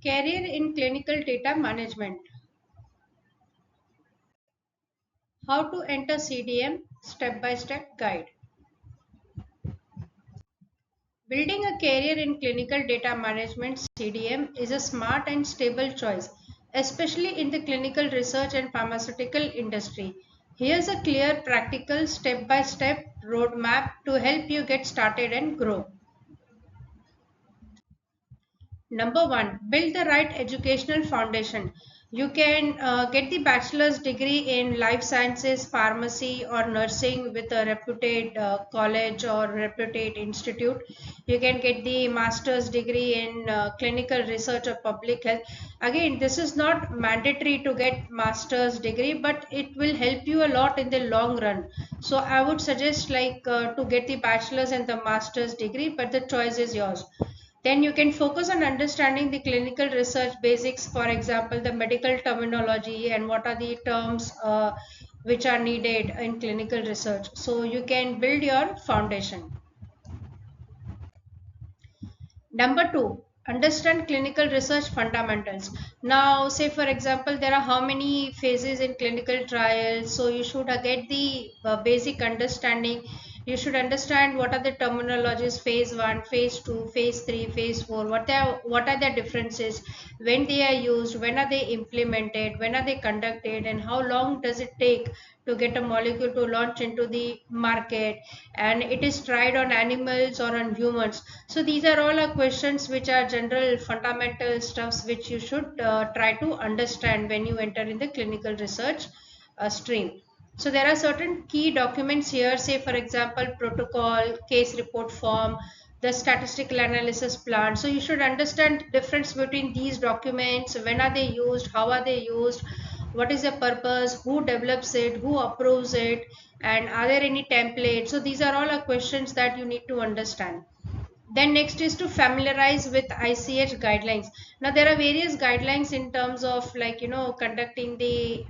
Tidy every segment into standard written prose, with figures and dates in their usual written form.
Career in Clinical Data Management. How to enter CDM step-by-step guide. Building a career in clinical data management CDM is a smart and stable choice, especially in the clinical research and pharmaceutical industry. Here's a clear, practical, step-by-step roadmap to help you get started and grow. Number one, build the right educational foundation. You can get the bachelor's degree in life sciences, pharmacy, or nursing with a reputed college or reputed institute. You can get the master's degree in clinical research or public health. Again, this is not mandatory to get master's degree, but it will help you a lot in the long run. So I would suggest to get the bachelor's and the master's degree, but the choice is yours. Then you can focus on understanding the clinical research basics, for example, the medical terminology and what are the terms which are needed in clinical research. So you can build your foundation. Number two, understand clinical research fundamentals. Now, say for example, there are how many phases in clinical trials. So you should get the basic understanding. You should understand what are the terminologies: phase one, phase two, phase three, phase four. What are the differences? When they are used? When are they implemented? When are they conducted? And how long does it take to get a molecule to launch into the market, and it is tried on animals or on humans? So these are all questions which are general fundamental stuffs which you should try to understand when you enter in the clinical research stream. So there are certain key documents here, say for example protocol, case report form, the statistical analysis plan. So you should understand difference between these documents, when are they used, how are they used, what is the purpose, who develops it, who approves it, and are there any templates? So these are all questions that you need to understand. Then next is to familiarize with ICH guidelines. Now there are various guidelines in terms of conducting the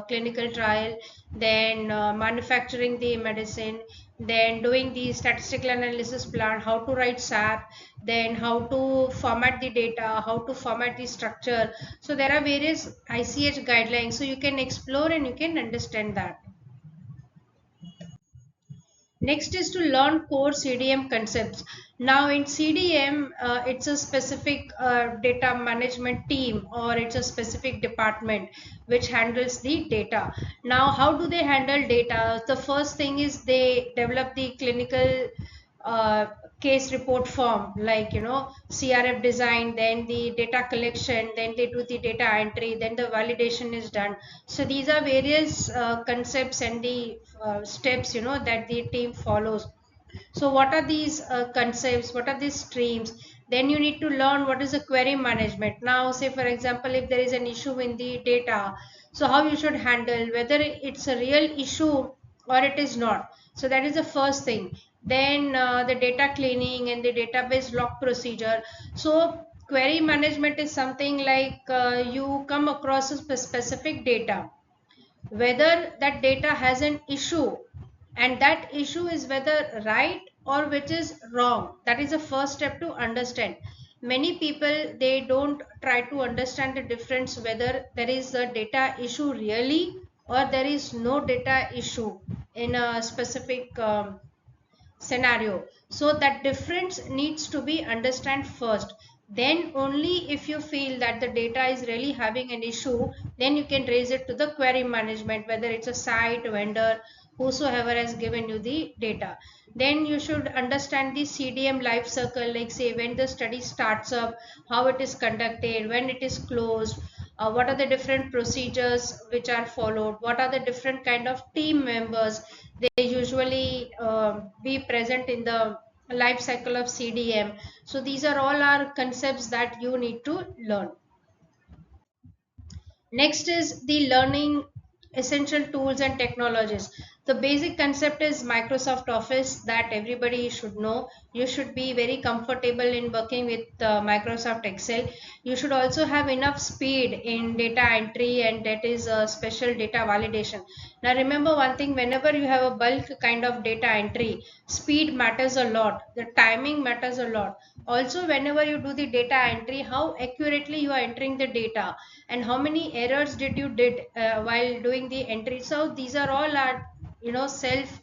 clinical trial, then manufacturing the medicine, then doing the statistical analysis plan, how to write SAP, then how to format the data, how to format the structure. So there are various ICH guidelines, so you can explore and you can understand that. Next is to learn core CDM concepts. Now in CDM, it's a specific data management team, or it's a specific department which handles the data. Now, how do they handle data? The first thing is they develop the clinical uh, case report form, CRF design, then the data collection, then they do the data entry, then the validation is done. So these are various concepts and the steps that the team follows. So what are these concepts, what are these streams? Then you need to learn what is a query management. Now say for example, if there is an issue in the data, so how you should handle, whether it's a real issue or it is not. So that is the first thing. Then the data cleaning and the database lock procedure. So query management is something like you come across a specific data, whether that data has an issue, and that issue is whether right or which is wrong. That is the first step to understand. Many people, they don't try to understand the difference whether there is a data issue really or there is no data issue in a specific scenario. So that difference needs to be understand first. Then only if you feel that the data is really having an issue, then you can raise it to the query management, whether it's a site, vendor, whosoever has given you the data. Then you should understand the CDM life cycle, like say when the study starts up, how it is conducted, when it is closed, what are the different procedures which are followed, what are the different kind of team members they usually be present in the life cycle of CDM. So these are all our concepts that you need to learn. Next is the learning essential tools and technologies. The basic concept is Microsoft Office that everybody should know. You should be very comfortable in working with Microsoft Excel. You should also have enough speed in data entry, and that is special data validation. Now remember one thing, whenever you have a bulk kind of data entry, speed matters a lot, the timing matters a lot. Also, whenever you do the data entry, how accurately you are entering the data and how many errors did you did while doing the entry. So these are all our self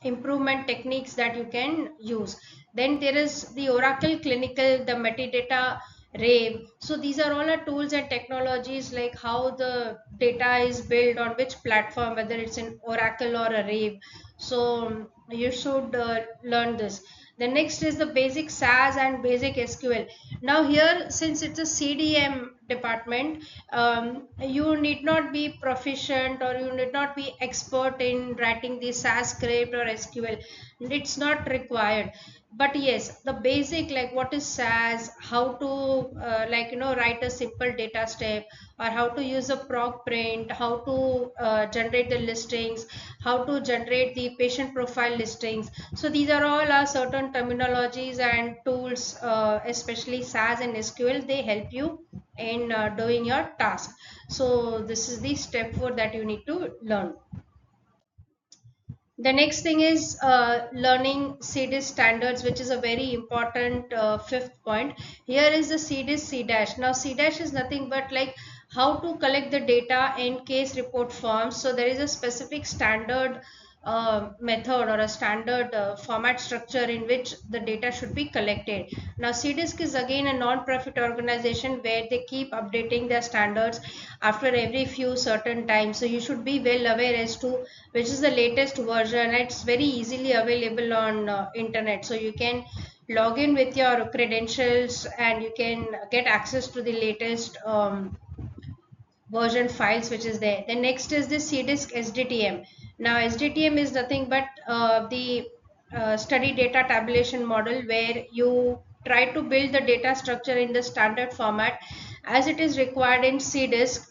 improvement techniques that you can use. Then there is the Oracle Clinical, the metadata rave. So these are all our tools and technologies, like how the data is built on which platform, whether it's in Oracle or a rave. So you should learn this. The next is the basic SAS and basic SQL. Now here, since it's a CDM department, you need not be proficient or you need not be expert in writing the SAS script or SQL. It's not required. But yes, the basic, like what is SAS, how to write a simple data step, or how to use a proc print, how to generate the listings, how to generate the patient profile listings. So these are all our certain terminologies and tools, especially SAS and SQL. They help you in doing your task. So this is the step 4 that you need to learn. The next thing is learning CDIS standards, which is a very important fifth point. Here is the CDIS C dash. Now C dash is nothing but like how to collect the data in case report forms. So there is a specific standard method or a standard format structure in which the data should be collected. Now CDISC is again a non-profit organization where they keep updating their standards after every few certain times. So you should be well aware as to which is the latest version. It's very easily available on internet. So you can log in with your credentials and you can get access to the latest version files which is there. The next is the CDISC SDTM. Now SDTM is nothing but the study data tabulation model, where you try to build the data structure in the standard format as it is required in CDISC,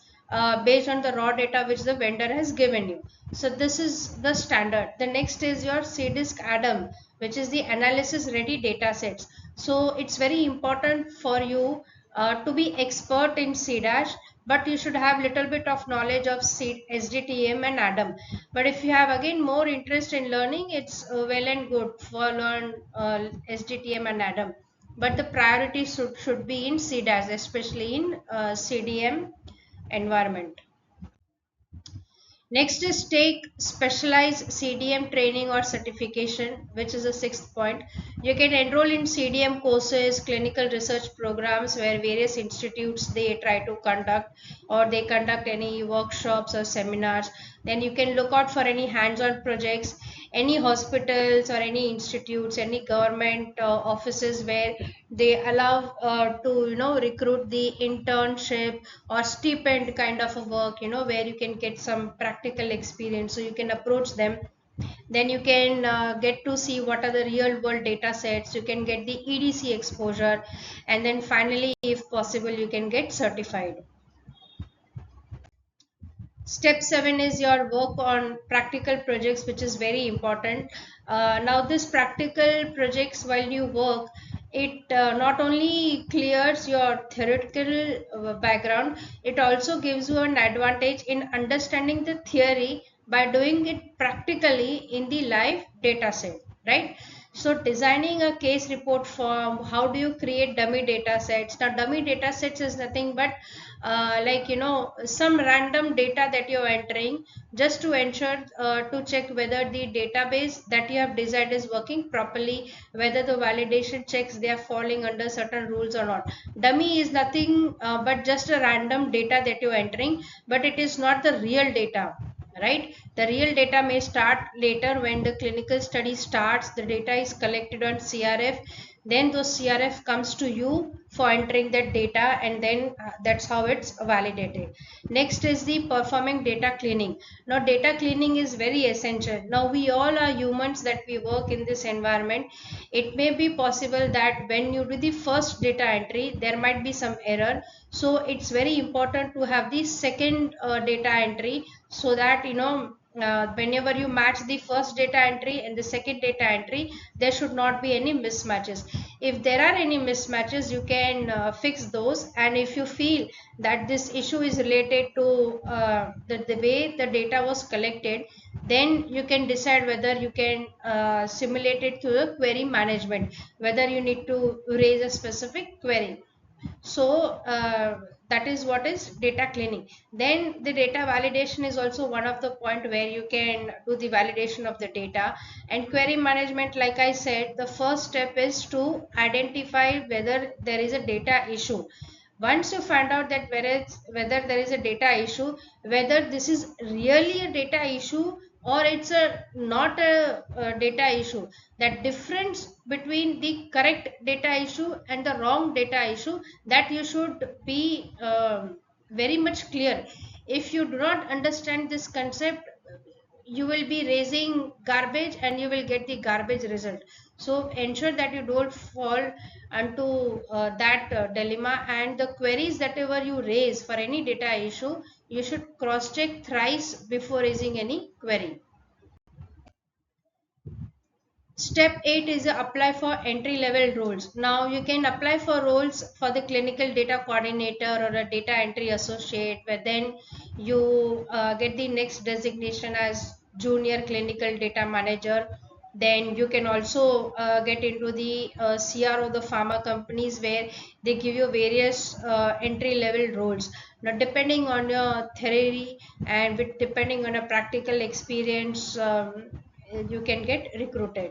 based on the raw data which the vendor has given you. So this is the standard. The next is your CDISC ADAM, which is the analysis ready data sets. So it's very important for you to be expert in C dash, but you should have little bit of knowledge of SDTM and ADAM. But if you have again more interest in learning, it's well and good for learn SDTM and ADAM. But the priority should be in C dash, especially in CDM environment. Next is take specialized CDM training or certification, which is the sixth point. You can enroll in CDM courses, clinical research programs where various institutes they try to conduct, or they conduct any workshops or seminars. Then you can look out for any hands-on projects, any hospitals or any institutes, any government offices where they allow to recruit the internship or stipend kind of a work, where you can get some practical experience. So you can approach them. Then you can get to see what are the real world data sets. You can get the EDC exposure, and then finally, if possible, you can get certified. Step 7 is your work on practical projects, which is very important. Now this practical projects, while you work, it not only clears your theoretical background, it also gives you an advantage in understanding the theory by doing it practically in the live data set, right? So designing a case report form, how do you create dummy data sets? Now dummy data sets is nothing but some random data that you're entering, just to ensure to check whether the database that you have designed is working properly, whether the validation checks they are falling under certain rules or not. Dummy is nothing but just a random data that you're entering, but it is not the real data, right? The real data may start later when the clinical study starts. The data is collected on CRF, then those CRF comes to you for entering that data, and then that's how it's validated. Next is the performing data cleaning. Now data cleaning is very essential. Now we all are humans that we work in this environment. It may be possible that when you do the first data entry there might be some error. So it's very important to have the second data entry, so that whenever you match the first data entry and the second data entry, there should not be any mismatches. If there are any mismatches, you can fix those. And if you feel that this issue is related to the way the data was collected, then you can decide whether you can simulate it to the query management, whether you need to raise a specific query. So that is what is data cleaning. Then the data validation is also one of the point where you can do the validation of the data. And query management, like I said, the first step is to identify whether there is a data issue. Once you find out that whether there is a data issue, whether this is really a data issue or it's a not a data issue, that difference between the correct data issue and the wrong data issue, that you should be very much clear. If you do not understand this concept, you will be raising garbage and you will get the garbage result. So ensure that you don't fall onto that dilemma. And the queries that ever you raise for any data issue, you should cross check thrice before raising any query. Step 8 is apply for entry level roles. Now you can apply for roles for the clinical data coordinator or a data entry associate, where then you get the next designation as junior clinical data manager. Then you can also get into the CRO, the pharma companies, where they give you various entry level roles. Now depending on your theory and depending on your practical experience, you can get recruited.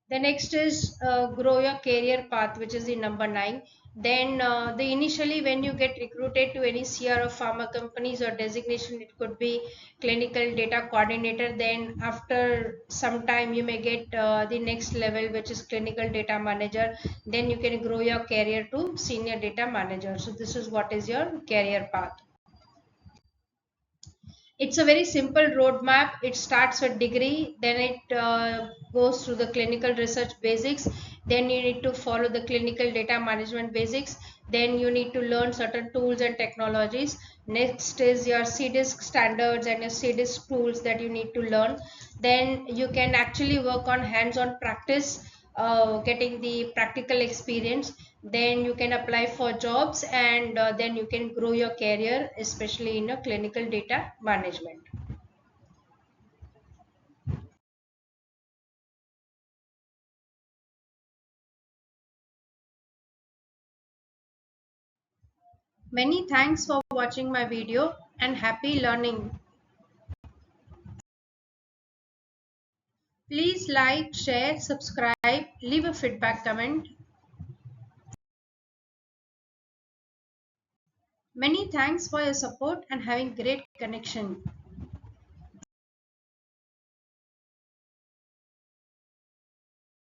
The next is grow your career path, which is the number 9. Then the initially when you get recruited to any CRO pharma companies or designation, it could be clinical data coordinator. Then after some time you may get the next level, which is clinical data manager. Then you can grow your career to senior data manager. So this is what is your career path. It's a very simple roadmap. It starts with degree, then it goes through the clinical research basics, then you need to follow the clinical data management basics, then you need to learn certain tools and technologies. Next is your CDISC standards and your CDISC tools that you need to learn. Then you can actually work on hands-on practice, getting the practical experience. Then you can apply for jobs, and then you can grow your career, especially in your clinical data management. Many thanks for watching my video and happy learning. Please like, share, subscribe, leave a feedback comment. Many thanks for your support and having great connection.